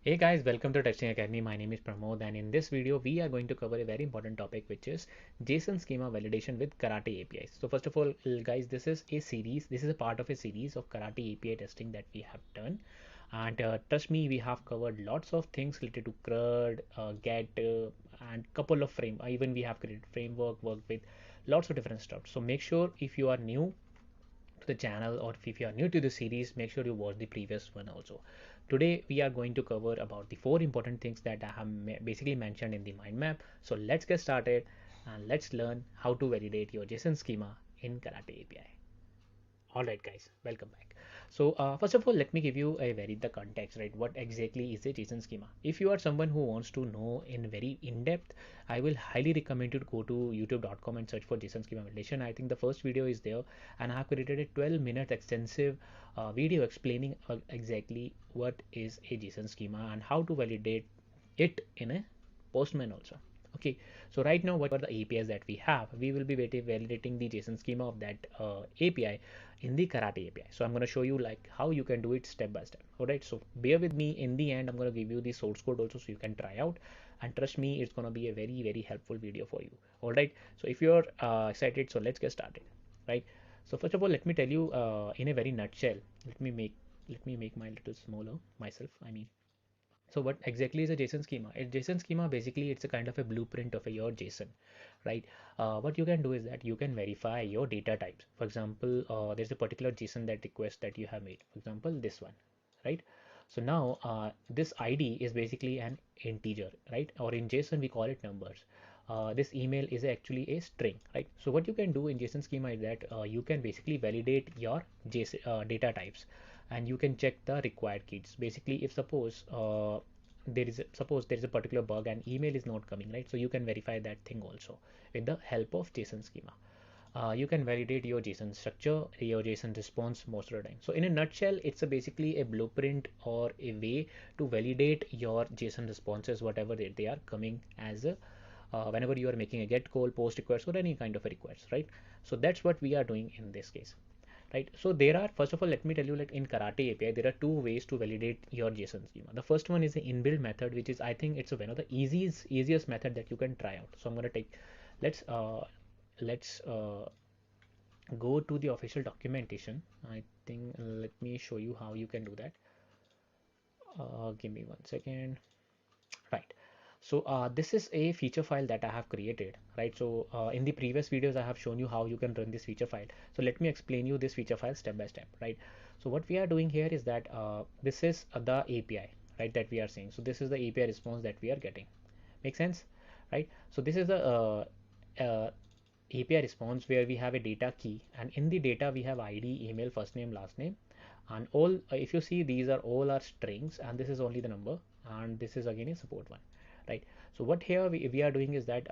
Hey guys, welcome to Testing Academy. My name is Pramod, and in this video, we are going to cover a very important topic, which is JSON schema validation with Karate APIs. So first of all, guys, this is a series. This is a part of a series of Karate API testing that we have done. And trust me, we have covered lots of things related to CRUD, GET, and couple of frame. Even we have created framework, worked with lots of different stuff. So make sure if you are new to the channel, or if you are new to the series, make sure you watch the previous one also. Today we are going to cover about the four important things that I have basically mentioned in the mind map. So let's get started and let's learn how to validate your JSON schema in Karate API. All right, guys, welcome back. So first of all, let me give you a very the context, right? What exactly is a JSON schema? If you are someone who wants to know in very in-depth, I will highly recommend you to go to youtube.com and search for JSON schema validation. I think the first video is there, and I have created a 12-minute extensive video explaining exactly what is a JSON schema and how to validate it in a Postman also. Okay, so right now, what are the APIs that we have? We will be validating the JSON schema of that API in the Karate API. So I'm going to show you like how you can do it step by step. All right, so bear with me. In the end, I'm going to give you the source code also so you can try out. And trust me, it's going to be a very, very helpful video for you. All right, so if you're excited, so let's get started. Right. So first of all, let me tell you in a very nutshell. Let me make my little smaller myself. So what exactly is a JSON schema? A JSON schema basically it's a kind of a blueprint of your JSON, right? What you can do is that you can verify your data types. For example, there's a particular JSON that request that you have made. For example, this one, right? So now this ID is basically an integer, right? Or in JSON we call it numbers. This email is actually a string, right? So what you can do in JSON schema is that you can basically validate your JSON data types, and you can check the required keys. Basically, if suppose there is a particular bug and email is not coming, right? So you can verify that thing also with the help of JSON schema. You can validate your JSON structure, your JSON response most of the time. So in a nutshell, it's basically a blueprint or a way to validate your JSON responses, whatever they are coming as a whenever you are making a get call, post request, or any kind of a request, right? So that's what we are doing in this case, right? So there are, first of all, let me tell you, like in Karate API, there are two ways to validate your JSON schema. The first one is the inbuilt method, which is, I think it's one of the easiest method that you can try out. So I'm going to take, let's go to the official documentation. I think let me show you how you can do that. Give me 1 second. Right. So this is a feature file that I have created, right? So in the previous videos, I have shown you how you can run this feature file. So let me explain you this feature file step by step, right? So what we are doing here is that this is the API, right, that we are seeing. So this is the API response that we are getting. Make sense, right? So this is the API response where we have a data key, and in the data we have ID, email, first name, last name, and all. If you see, these are all our strings, and this is only the number, and this is again a support one, right? So what here we are doing is that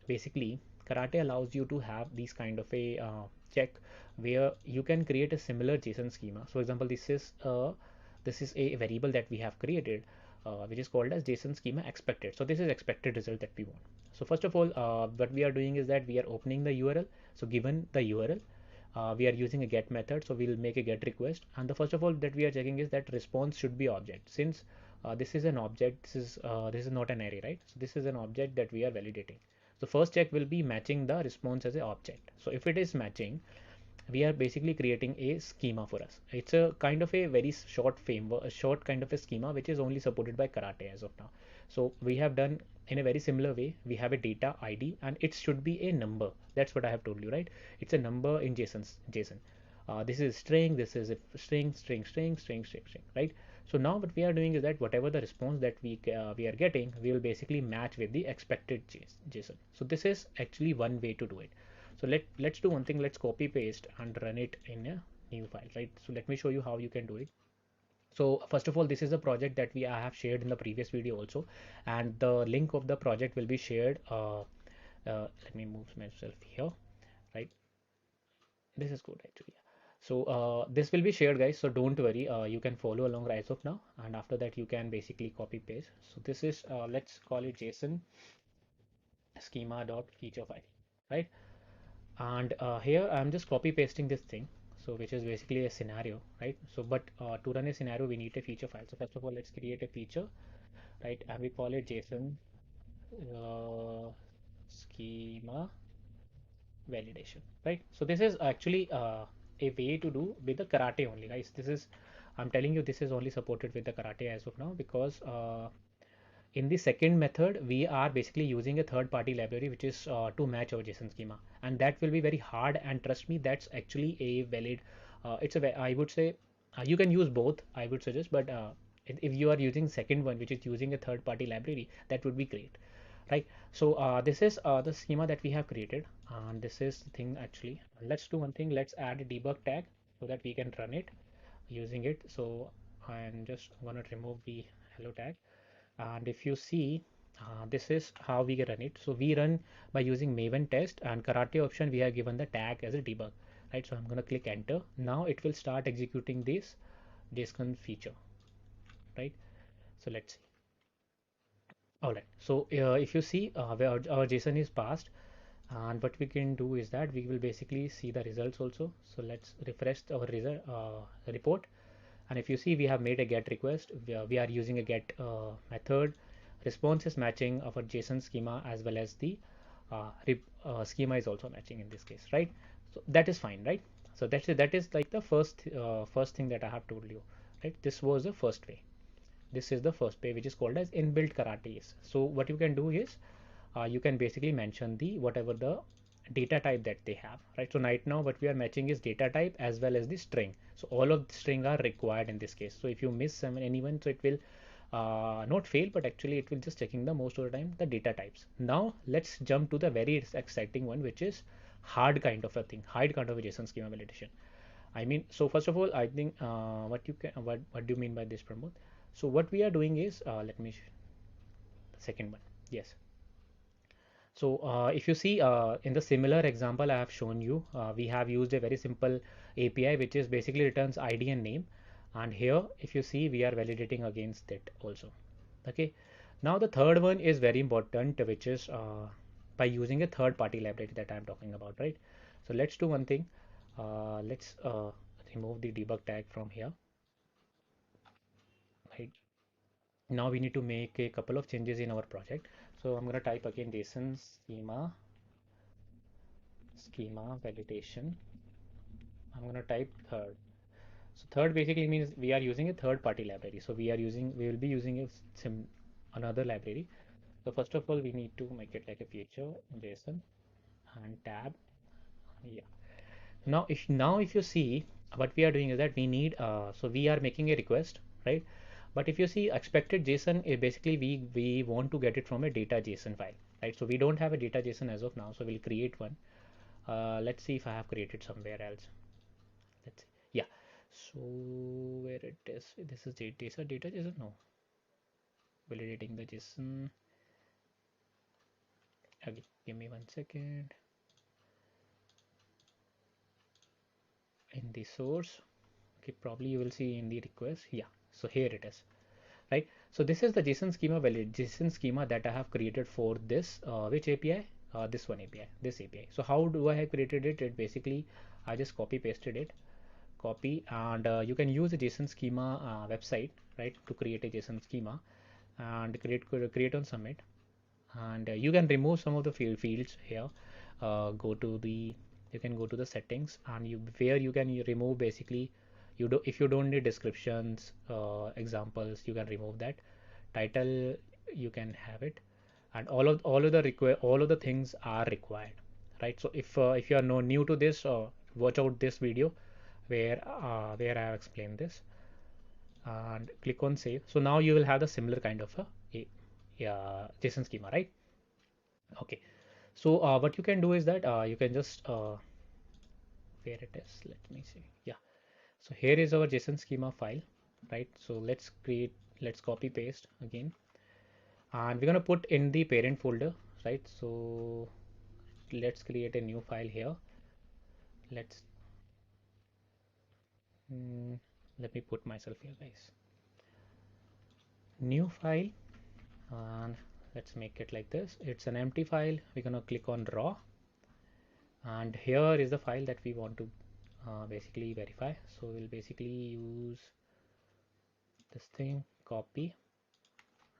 basically Karate allows you to have these kind of a check where you can create a similar JSON schema. So for example, this is a variable that we have created, which is called as JSON schema expected. So this is expected result that we want. So first of all, what we are doing is that we are opening the URL. So given the URL, we are using a get method, so we'll make a get request, and the first of all that we are checking is that response should be object. Since this is an object, this is not an array, right? So this is an object that we are validating. So first check will be matching the response as an object. So if it is matching, we are basically creating a schema for us. It's a kind of a very short framework, a short kind of a schema which is only supported by Karate as of now. So we have done in a very similar way. We have a data ID and it should be a number. That's what I have told you, right? It's a number in JSON. This is string, this is a string, right? So now what we are doing is that whatever the response that we are getting, we will basically match with the expected JSON. So this is actually one way to do it. So let's do one thing. Let's copy paste and run it in a new file, right? So let me show you how you can do it. So first of all, this is a project that I have shared in the previous video also, and the link of the project will be shared. Let me move myself here, right? This is good actually. So this will be shared, guys, so don't worry. You can follow along right of now, and after that you can basically copy paste. So this is let's call it JSON schema dot feature file, right? And here I'm just copy pasting this thing. so which is basically a scenario, right? So but to run a scenario we need a feature file. So first of all, let's create a feature, right? And we call it JSON schema validation, right? So this is actually a way to do with the Karate only, guys. This is, I'm telling you, this is only supported with the Karate as of now, because in the second method we are basically using a third party library which is to match our JSON schema, and that will be very hard, and trust me, that's actually a valid I would say you can use both, I would suggest, but if you are using second one which is using a third party library, that would be great, right? So this is the schema that we have created, and this is the thing actually. Let's do one thing, let's add a debug tag so that we can run it using it. So I'm just gonna remove the hello tag, and if you see this is how we run it. So we run by using Maven test, and Karate option we have given the tag as a debug, right? So I'm going to click enter. Now it will start executing this JSON feature, right? So let's see. All right, so if you see our JSON is passed, and what we can do is that we will basically see the results also. So let's refresh our result report, and if you see we have made a get request, we are using a get method. Response is matching our JSON schema, as well as the schema is also matching in this case, right? So that is fine, right? So that is like the first thing that I have told you, right? This was the first way. This is the first way, which is called as inbuilt Karates. So what you can do is you can basically mention the whatever the data type that they have, right? So right now what we are matching is data type as well as the string. So all of the string are required in this case. So if you miss anyone, so it will not fail, but actually it will just checking the most of the time the data types. Now let's jump to the very exciting one, which is hard kind of a thing, hard kind of a JSON schema validation. I mean, so first of all, I think what do you mean by this, Pramod? So what we are doing is let me the second one. Yes. So if you see in the similar example I have shown you, we have used a very simple API which is basically returns ID and name. And here, if you see, we are validating against it also. Okay. Now the third one is very important, which is by using a third party library that I'm talking about, right? So let's do one thing. Let's remove the debug tag from here. Right. Now we need to make a couple of changes in our project. So I'm going to type again JSON schema validation. I'm going to type third. So third basically means we are using a third party library. So we will be using a another library. So first of all, we need to make it like a feature JSON and tab. Yeah. Now if you see, what we are doing is that we need so we are making a request, right? But if you see expected JSON, basically we want to get it from a data JSON file, right? So we don't have a data JSON as of now, so we'll create one. Let's see if I have created somewhere else. Let's see. Yeah. So where it is, this is data JSON. No, validating the JSON. Okay, give me 1 second. In the source, okay, probably you will see in the request. Yeah, so here it is, right? So this is the JSON schema JSON schema that I have created for this which API? This one API, this API. So how do I have created it? It basically I just copy pasted it, copy, and you can use a JSON schema website, right, to create a JSON schema and create on submit, and you can remove some of the fields here. Go to the You can go to the settings, and where you can remove basically, if you don't need descriptions, examples, you can remove that. Title, you can have it, and all of the things are required, right? So if you are no new to this, watch out this video where I have explained this, and click on save. So now you will have the similar kind of a JSON schema, right? Okay. So what you can do is that you can just where it is. Let me see. Yeah. So here is our JSON schema file, right? So let's copy paste again, and we're gonna put in the parent folder, right? So let's create a new file here. Let's mm, let me put myself here, guys. New file, and let's make it like this. It's an empty file. We're gonna click on raw, and here is the file that we want to basically verify. So we'll basically use this thing, copy,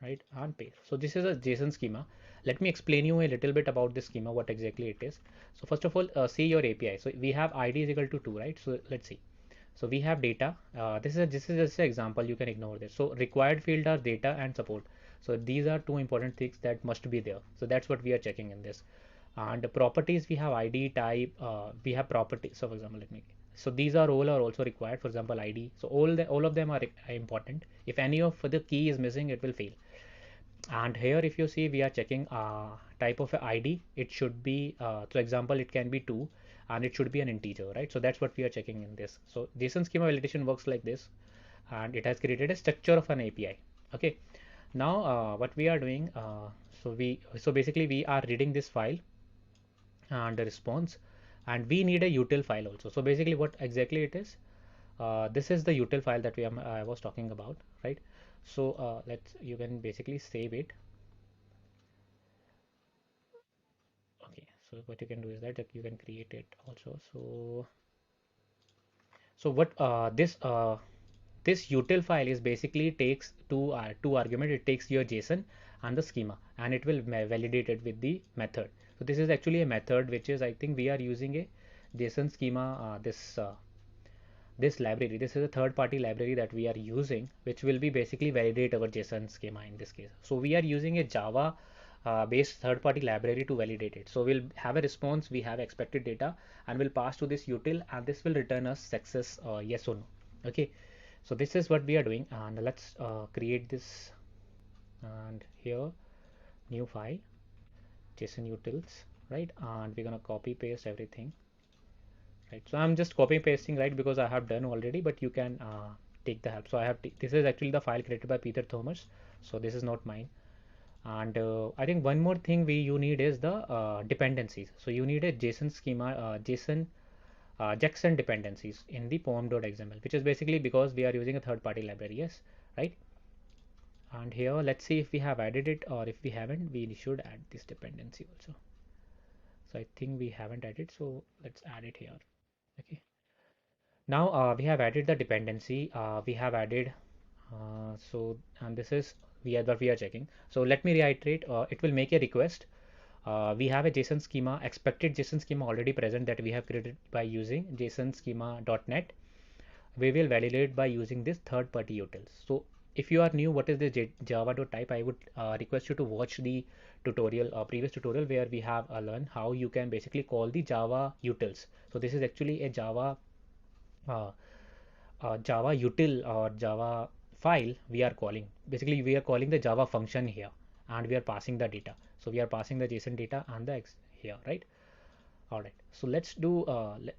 right, and paste. So this is a JSON schema. Let me explain you a little bit about this schema, what exactly it is. So first of all, see your API. So we have ID is equal to 2, right? So let's see. So we have data. This is just an example. You can ignore this. So required field are data and support. So these are two important things that must be there. So that's what we are checking in this. And the properties, we have ID type. We have properties. So for example, let me. So these are all are also required. For example, ID. So all of them are important. If any of the key is missing, it will fail. And here if you see, we are checking type of a ID. It should be so example, it can be 2 and it should be an integer, right? So that's what we are checking in this. So JSON schema validation works like this, and it has created a structure of an API. Okay, now what we are doing, so basically we are reading this file and the response, and we need a util file also. So basically what exactly it is, this is the util file that I was talking about, right? So let's, you can basically save it. Okay, so what you can do is that you can create it also. So what this util file is basically takes two argument. It takes your JSON and the schema, and it will validate it with the method. So this is actually a method which is, I think we are using a JSON schema, this library. This is a third party library that we are using, which will be basically validate our JSON schema in this case. So we are using a Java based third party library to validate it. So we'll have a response, we have expected data, and we'll pass to this util, and this will return us success, yes or no. Okay, so this is what we are doing, and let's create this. And here, new file, JSON utils, right? And we're gonna copy paste everything, right? So I'm just copy pasting, right, because I have done already, but you can take the help. So I have this is actually the file created by Peter Thomas, so this is not mine. And I think one more thing you need is the dependencies. So you need a JSON schema, Jackson dependencies in the pom.xml, which is basically because we are using a third party library, yes, right? And here let's see if we have added it, or if we haven't, we should add this dependency also. So I think we haven't added, so let's add it here. Okay, now we have added the dependency, we have added and this is what we are checking. So let me reiterate, it will make a request. We have a JSON schema, expected JSON schema already present that we have created by using JSON schema.net. We will validate by using this third party utils. So if you are new, what is the java.type, I would request you to watch the tutorial, previous tutorial, where we have learned how you can basically call the Java utils. So this is actually a uh, Java util or Java file we are calling. Basically, we are calling the Java function here, and we are passing the data. So we are passing the JSON data and the X here, right? All right. So let's do.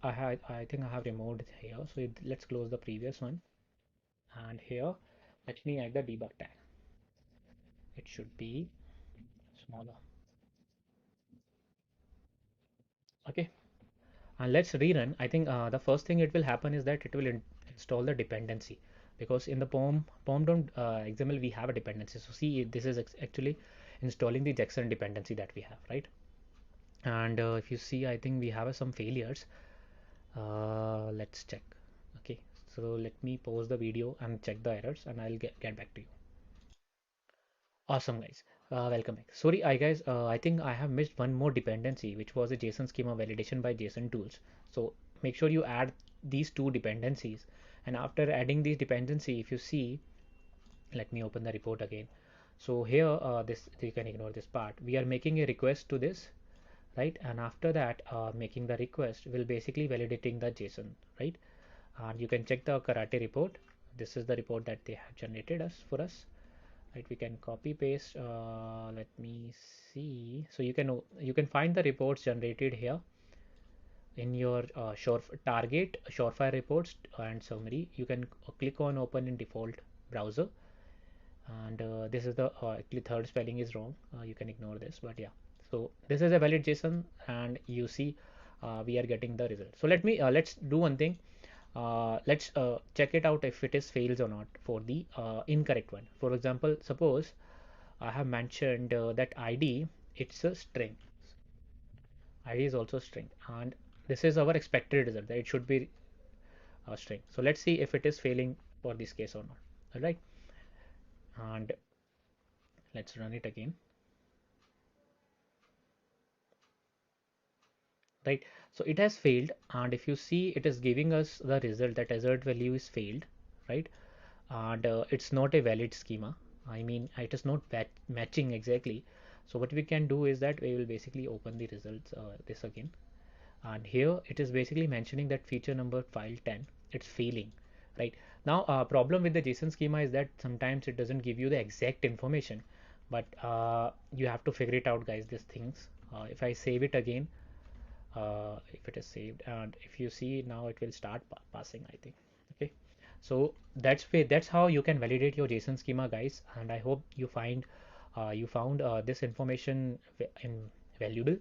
I think I have removed it here. So let's close the previous one, and here let me add the debug tag. It should be smaller. Okay. And let's rerun. I think the first thing it will happen is that it will install the dependency, because in the pom.xml we have a dependency. So see, this is actually installing the Jackson dependency that we have, right? And if you see, I think we have some failures. Let's check. Okay, so let me pause the video and check the errors, and I'll get back to you. Awesome, guys. Welcome back. Sorry, guys, I think I have missed one more dependency, which was a JSON schema validation by JSON tools. So make sure you add these two dependencies. And after adding these dependency, if you see, let me open the report again. So here, this you can ignore this part. We are making a request to this, right? And after that, making the request will basically validating the JSON, right? And you can check the Karate report. This is the report that they have generated us for us, right? We can copy paste. Let me see. So you can find the reports generated here in your target Surefire reports and summary. You can click on open in default browser, and this is the actually third spelling is wrong. You can ignore this, but yeah. So this is a valid JSON, and you see we are getting the result. So let's do one thing. Let's check it out if it is fails or not for the incorrect one. For example, suppose I have mentioned that ID, it's a string. ID is also string, and this is our expected result. It should be string. So let's see if it is failing for this case or not. All right, and let's run it again. Right, so it has failed, and if you see, it is giving us the result that assert value is failed, right? And it's not a valid schema. I mean, it is not matching exactly. So what we can do is that we will basically open the results, this again, and here it is basically mentioning that feature number file 10, it's failing. Right, now problem with the JSON schema is that sometimes it doesn't give you the exact information, but you have to figure it out, guys, these things. If I save it again, if it is saved, and if you see now, it will start passing, I think. Okay, so that's how you can validate your JSON schema, guys, and I hope you found this information valuable.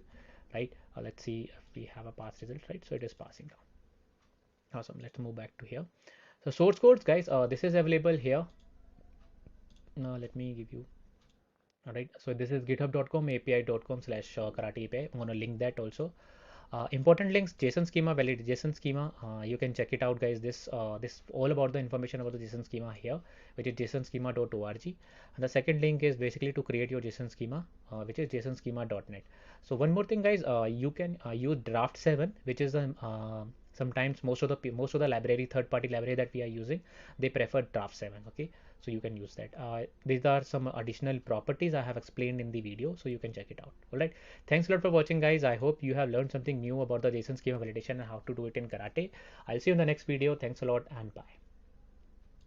Right, let's see if we have a pass result. Right, so it is passing down. Awesome, let's move back to here. So source codes, guys, this is available here. Now let me give you. All right, so this is github.com api.com/karate API. I'm going to link that also. Important links: JSON schema, valid JSON schema. You can check it out, guys. This all about the information about the JSON schema here, which is jsonschema.org. And the second link is basically to create your JSON schema, which is jsonschema.net. So one more thing, guys, you can use Draft 7, which is sometimes most of the library, third-party library that we are using, they prefer Draft 7. Okay, so you can use that. These are some additional properties I have explained in the video, so you can check it out. All right, thanks a lot for watching, guys. I hope you have learned something new about the JSON schema validation and how to do it in Karate. I'll see you in the next video. Thanks a lot, and bye.